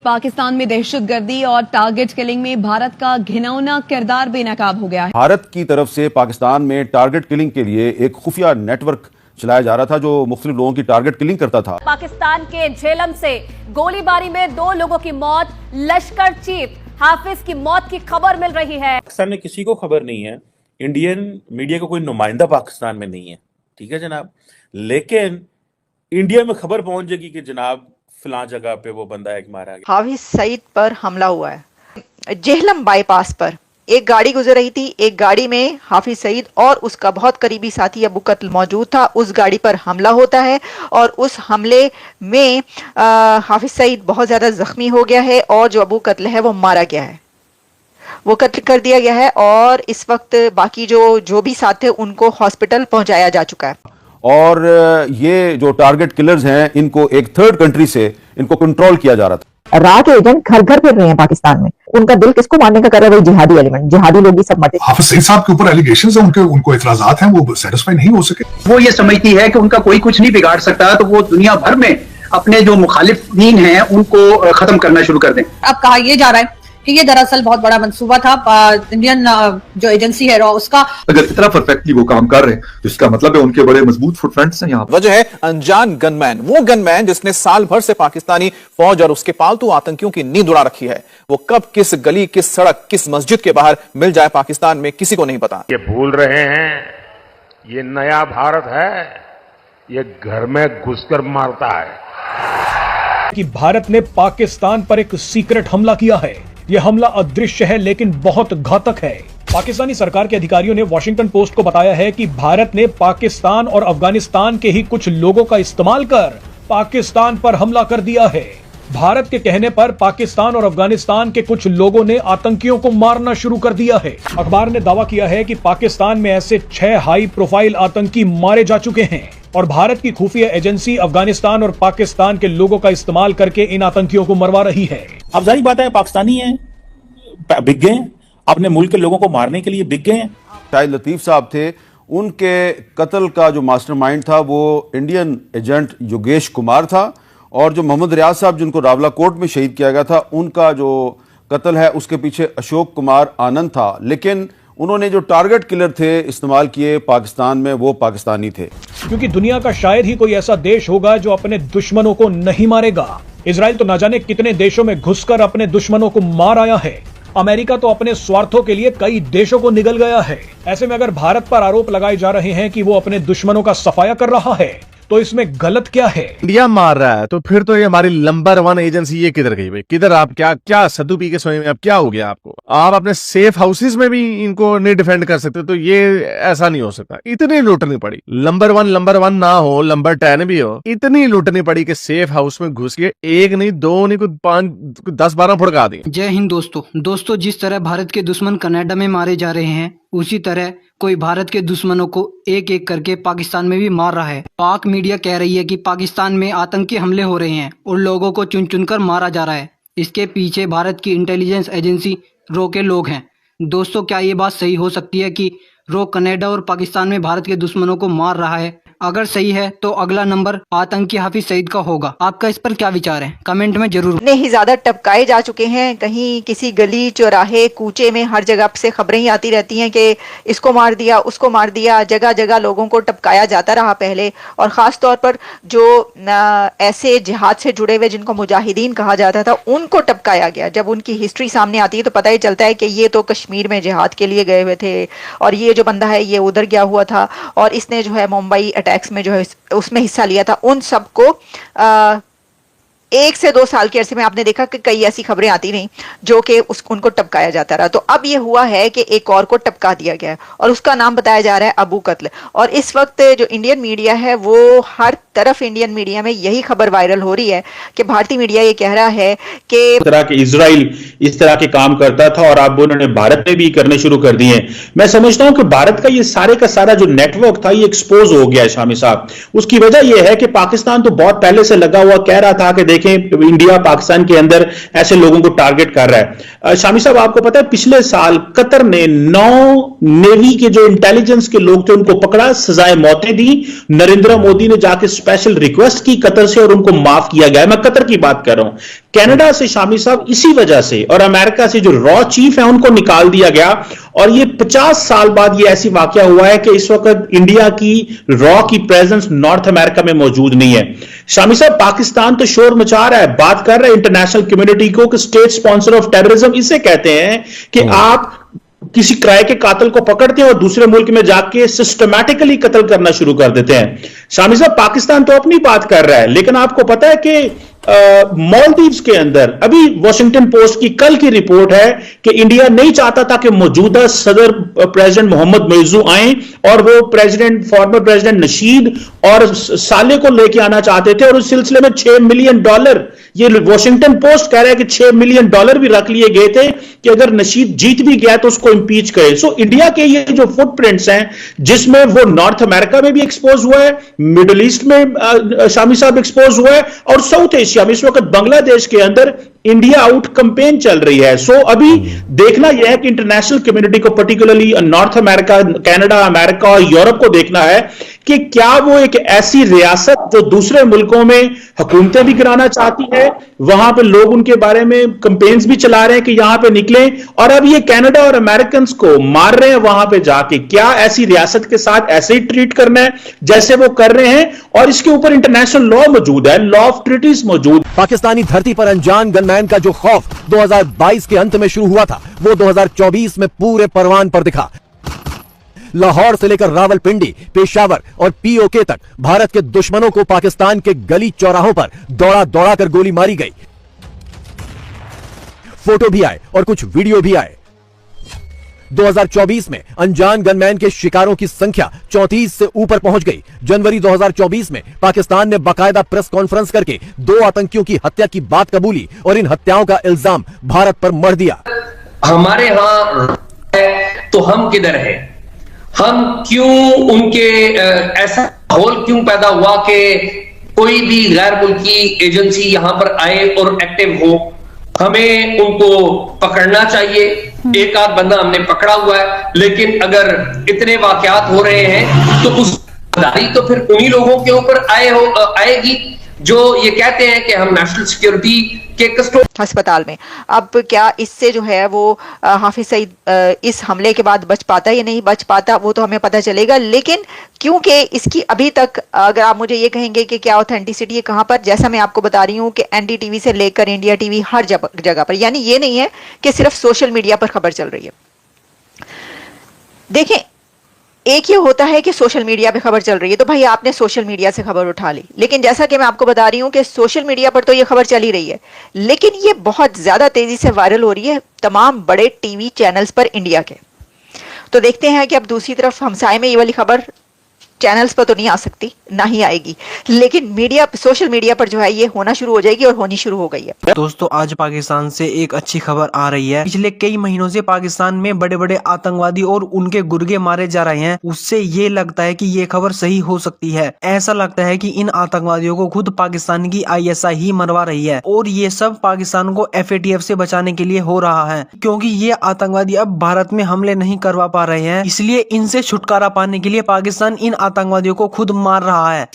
पाकिस्तान में दहशतगर्दी और टारगेट किलिंग में भारत का घिनौना किरदार बेनकाब हो गया है। भारत की तरफ से पाकिस्तान में टारगेट किलिंग के लिए एक खुफिया नेटवर्क चलाया जा रहा था जो मुख्तलिफ लोगों की टारगेट किलिंग करता था। पाकिस्तान के झेलम से गोलीबारी में 2 लोगों की मौत, लश्कर चीफ हाफिज की मौत की खबर मिल रही है। पाकिस्तान में किसी को खबर नहीं है, इंडियन मीडिया का कोई नुमाइंदा पाकिस्तान में नहीं है, ठीक है जनाब, लेकिन इंडिया में खबर पहुंच जाएगी कि जनाब फलां जगह पे वो बंदा एक मारा गया। हाफिज सईद पर हमला हुआ है। जेहलम बाईपास पर एक गाड़ी गुजर रही थी, एक गाड़ी में हाफिज सईद और उसका बहुत करीबी साथी अबू कत्ल मौजूद था। उस गाड़ी पर हमला होता है और उस हमले में हाफिज सईद बहुत ज्यादा जख्मी हो गया है और जो अबू कत्ल है वो मारा गया है, वो कत्ल कर दिया गया है और इस वक्त बाकी जो भी साथ थे उनको हॉस्पिटल पहुंचाया जा चुका है। और ये जो टारगेट किलर्स हैं इनको एक थर्ड कंट्री से इनको कंट्रोल किया जा रहा था। रा के एजेंट घर घर फिर रहे हैं पाकिस्तान में, उनका दिल किसको मारने का कर रहा है? वही जिहादी एलिमेंट, जिहादी लोग ही सब मरते। हाफिज सईद साहब के ऊपर एलिगेशंस हैं, उनको इतराजात हैं, वो सेटिस्फाई नहीं हो सके। वो ये समझती है कि उनका कोई कुछ नहीं बिगाड़ सकता, तो वो दुनिया भर में अपने जो मुखालिफिन हैं उनको खत्म करना शुरू कर दें। अब कहा यह जा रहा है कि ये दरअसल बहुत बड़ा मंसूबा था इंडियन जो एजेंसी है उसका। अगर इतना परफेक्टली वो काम कर रहे हैं तो इसका मतलब है उनके बड़े मजबूत फुटप्रिंट्स हैं यहाँ। वजह है अनजान गनमैन, वो गनमैन जिसने साल भर से पाकिस्तानी फौज और उसके पालतू आतंकियों की नींद उड़ा रखी है। वो कब, किस गली, किस सड़क, किस मस्जिद के बाहर मिल जाए पाकिस्तान में किसी को नहीं पता। ये भूल रहे हैं, ये नया भारत है, ये घर में घुसकर मारता है। कि भारत ने पाकिस्तान पर एक सीक्रेट हमला किया है। यह हमला अदृश्य है लेकिन बहुत घातक है। पाकिस्तानी सरकार के अधिकारियों ने वॉशिंगटन पोस्ट को बताया है कि भारत ने पाकिस्तान और अफगानिस्तान के ही कुछ लोगों का इस्तेमाल कर पाकिस्तान पर हमला कर दिया है। भारत के कहने पर पाकिस्तान और अफगानिस्तान के कुछ लोगों ने आतंकियों को मारना शुरू कर दिया है। अखबार ने दावा किया है कि पाकिस्तान में ऐसे 6 हाई प्रोफाइल आतंकी मारे जा चुके हैं और भारत की खुफिया एजेंसी अफगानिस्तान और पाकिस्तान के लोगों का इस्तेमाल करके इन आतंकियों को मरवा रही है। अब जाहिर बात है पाकिस्तानी हैं, बिक गए, अपने मुल्क के लोगों को मारने के लिए बिक गए। शाहिद लतीफ साहब थे, उनके कत्ल का जो मास्टरमाइंड था वो इंडियन एजेंट योगेश कुमार था और जो मोहम्मद रियाज साहब जिनको रावलाकोट में शहीद किया गया था उनका जो कत्ल है उसके पीछे अशोक कुमार आनंद था। लेकिन उन्होंने जो टारगेट किलर थे इस्तेमाल किए पाकिस्तान में वो पाकिस्तानी थे। क्योंकि दुनिया का शायद ही कोई ऐसा देश होगा जो अपने दुश्मनों को नहीं मारेगा। इजराइल तो न जाने कितने देशों में घुसकर अपने दुश्मनों को मार आया है। अमेरिका तो अपने स्वार्थों के लिए कई देशों को निगल गया है। ऐसे में अगर भारत पर आरोप लगाए जा रहे हैं कि वो अपने दुश्मनों का सफाया कर रहा है तो इसमें गलत क्या है? इंडिया मार रहा है तो फिर तो ये हमारी नंबर 1 एजेंसी ये किधर गई भाई? किधर आप क्या सद्दू पी के सोए में? अब क्या हो गया आपको? आप अपने सेफ हाउसेज में भी इनको नहीं डिफेंड कर सकते, तो ये ऐसा नहीं हो सकता। इतनी लूटनी पड़ी, नंबर 1 ना हो, नंबर 10 भी हो, इतनी लूटनी पड़ी कि सेफ हाउस में घुस के 1 नहीं 2 नहीं 5 10-12 फुड़का दी। जय हिंद दोस्तों, जिस तरह भारत के दुश्मन कनाडा में मारे जा रहे हैं उसी तरह कोई भारत के दुश्मनों को एक एक करके पाकिस्तान में भी मार रहा है। पाक मीडिया कह रही है कि पाकिस्तान में आतंकी हमले हो रहे हैं और लोगों को चुन चुनकर मारा जा रहा है। इसके पीछे भारत की इंटेलिजेंस एजेंसी रो के लोग हैं। दोस्तों, क्या ये बात सही हो सकती है कि रो कनाडा और पाकिस्तान में भारत के दुश्मनों को मार रहा है? अगर सही है तो अगला नंबर आतंकी हाफिज सईद का होगा। आपका इस पर क्या विचार है? कमेंट में जरूर। इतने ही ज्यादा टपकाए जा चुके हैं, कहीं किसी गली चौराहे कूचे में हर जगह से खबरें ही आती रहती हैं कि इसको मार दिया, उसको मार दिया। जगह जगह लोगों को टपकाया जाता रहा पहले, और खास तौर पर जो ऐसे जिहाद से जुड़े हुए जिनको मुजाहिदीन कहा जाता था उनको टपकाया गया। जब उनकी हिस्ट्री सामने आती है तो पता ही चलता है कि ये तो कश्मीर में जिहाद के लिए गए हुए थे और ये जो बंदा है ये उधर गया हुआ था और इसने जो है मुंबई अटैक्स में जो है उसमें हिस्सा लिया था। उन सबको 1 से 2 साल के अरसे में आपने देखा कि कई ऐसी खबरें आती रहीं जो कि उनको टपकाया जाता रहा। तो अब ये हुआ है कि एक और को टपका दिया गया है और उसका नाम बताया जा रहा है अबू कत्ल। और इस वक्त जो इंडियन मीडिया है वो हर तरफ इंडियन मीडिया में यही खबर वायरल हो रही है कि भारतीय मीडिया ये कह रहा है कि इस तरह के इजराइल इस तरह के काम करता था और अब उन्होंने भारत में भी करने शुरू कर दिए। मैं समझता हूं कि भारत का ये सारे का सारा जो नेटवर्क था ये एक्सपोज हो गया है शामी साहब। उसकी वजह यह है कि पाकिस्तान तो बहुत पहले से लगा हुआ कह रहा था कि देखें इंडिया पाकिस्तान के अंदर ऐसे लोगों को टारगेट कर रहा है। शामी साहब, आपको पता है पिछले साल कतर ने 9 नेवी के जो इंटेलिजेंस के लोग थे उनको पकड़ा, सजाए मौतें दी। नरेंद्र मोदी ने जाके स्पेशल रिक्वेस्ट की कतर से और उनको माफ किया गया। मैं कतर की बात कर रहा हूं। कनाडा से शामी साहब इसी वजह से और अमेरिका से जो रॉ चीफ है उनको निकाल दिया गया और ये 50 साल बाद ये ऐसी वाकया हुआ है कि इस वक्त इंडिया की रॉ की प्रेजेंस नॉर्थ अमेरिका में मौजूद नहीं है। शामी साहब, पाकिस्तान तो शोर मचा रहा है, बात कर रहा है इंटरनेशनल कम्युनिटी को कि स्टेट स्पॉन्सर ऑफ टेररिज्म इसे कहते हैं कि आप किसी किराए के कातिल को पकड़ते हैं और दूसरे मुल्क में जाके सिस्टमैटिकली कत्ल करना शुरू कर देते हैं। शामी साहब, पाकिस्तान तो अपनी बात कर रहा है, लेकिन आपको पता है कि मालदीव्स के अंदर अभी वॉशिंगटन पोस्ट की कल की रिपोर्ट है कि इंडिया नहीं चाहता था कि मौजूदा सदर प्रेसिडेंट मोहम्मद मुइज़्ज़ू आए और वो फॉर्मर प्रेसिडेंट नशीद और साले को लेके आना चाहते थे और उस सिलसिले में $6 मिलियन, ये वॉशिंगटन पोस्ट कह रहा है कि $6 मिलियन भी रख लिए गए थे कि अगर नशीद जीत भी गया तो उसको इंपीच करे। सो इंडिया के ये जो फुटप्रिंट्स हैं, जिसमें वो नॉर्थ अमेरिका में भी एक्सपोज हुआ है, मिडिल ईस्ट में शामी साहब एक्सपोज हुआ है और साउथ एशिया में इस वक्त बांग्लादेश के अंदर इंडिया आउट कैंपेन चल रही है। सो अभी देखना यह है कि इंटरनेशनल कम्युनिटी को, particularly north America, Canada, America और यूरोप को देखना है कि क्या वो एक ऐसी रियासत जो दूसरे मुल्कों में हुकूमतें भी गिराना चाहती है, वहां पे लोग उनके बारे में कैंपेन्स भी चला रहे हैं कि यहां पे निकलें, और अब ये कनाडा और अमेरिकन को मार रहे हैं वहां पे जाके, क्या ऐसी रियासत के साथ ऐसे ही ट्रीट करना है जैसे वो कर रहे हैं? और इसके ऊपर इंटरनेशनल लॉ मौजूद है, लॉ ऑफ ट्रीटीज मौजूद। पाकिस्तानी धरती पर अनजान गनमैन का जो खौफ 2022 के अंत में शुरू हुआ था, वो 2024 में पूरे परवान पर दिखा। लाहौर से लेकर रावलपिंडी, पेशावर और पीओके तक भारत के दुश्मनों को पाकिस्तान के गली चौराहों पर दौड़ा दौड़ा कर गोली मारी गई। फोटो भी आए और कुछ वीडियो भी आए। 2024 में अनजान गनमैन के शिकारों की संख्या 34 से ऊपर पहुंच गई। जनवरी 2024 में पाकिस्तान ने बाकायदा प्रेस कॉन्फ्रेंस करके 2 आतंकियों की हत्या की बात कबूली और इन हत्याओं का इल्जाम भारत पर मढ़ दिया। हमारे यहां तो हम किधर है? हम क्यों उनके ऐसा माहौल क्यों पैदा हुआ कि कोई भी गैर मुल्की एजेंसी यहां पर आए और एक्टिव हो? हमें उनको पकड़ना चाहिए। एक आध बंदा हमने पकड़ा हुआ है, लेकिन अगर इतने वाकयात हो रहे हैं तो उस जिम्मेदारी तो फिर उन्हीं लोगों के ऊपर आएगी जो ये कहते हैं कि हम नेशनल सिक्योरिटी के अस्पताल में। अब क्या इससे जो है वो हाफिज सईद इस हमले के बाद बच पाता या नहीं बच पाता, वो तो हमें पता चलेगा। लेकिन क्योंकि इसकी अभी तक, अगर आप मुझे ये कहेंगे कि क्या ऑथेंटिसिटी है कहां पर, जैसा मैं आपको बता रही हूं कि एनडीटीवी से लेकर इंडिया टीवी हर जगह पर, यानी ये नहीं है कि सिर्फ सोशल मीडिया पर खबर चल रही है। देखें, एक ये होता है कि सोशल मीडिया पे खबर चल रही है तो भाई आपने सोशल मीडिया से खबर उठा ली, लेकिन जैसा कि मैं आपको बता रही हूं कि सोशल मीडिया पर तो ये खबर चल ही रही है, लेकिन ये बहुत ज्यादा तेजी से वायरल हो रही है तमाम बड़े टीवी चैनल्स पर इंडिया के। तो देखते हैं कि अब दूसरी तरफ हमसाये में ये वाली खबर चैनल्स पर तो नहीं आ सकती, ना ही आएगी, लेकिन मीडिया, सोशल मीडिया पर जो है ये होना शुरू हो जाएगी और होनी शुरू हो गई है। दोस्तों, आज पाकिस्तान से एक अच्छी खबर आ रही है। पिछले कई महीनों से पाकिस्तान में बड़े बड़े आतंकवादी और उनके गुर्गे मारे जा रहे हैं। उससे ये लगता है कि ये खबर सही हो सकती है। ऐसा लगता है कि इन आतंकवादियों को खुद पाकिस्तान की ISI ही मरवा रही है और ये सब पाकिस्तान को FATF से बचाने के लिए हो रहा है, क्योंकि ये आतंकवादी अब भारत में हमले नहीं करवा पा रहे हैं। इसलिए इनसे छुटकारा पाने के लिए पाकिस्तान इन आतंकवादियों को खुद मार रहा है।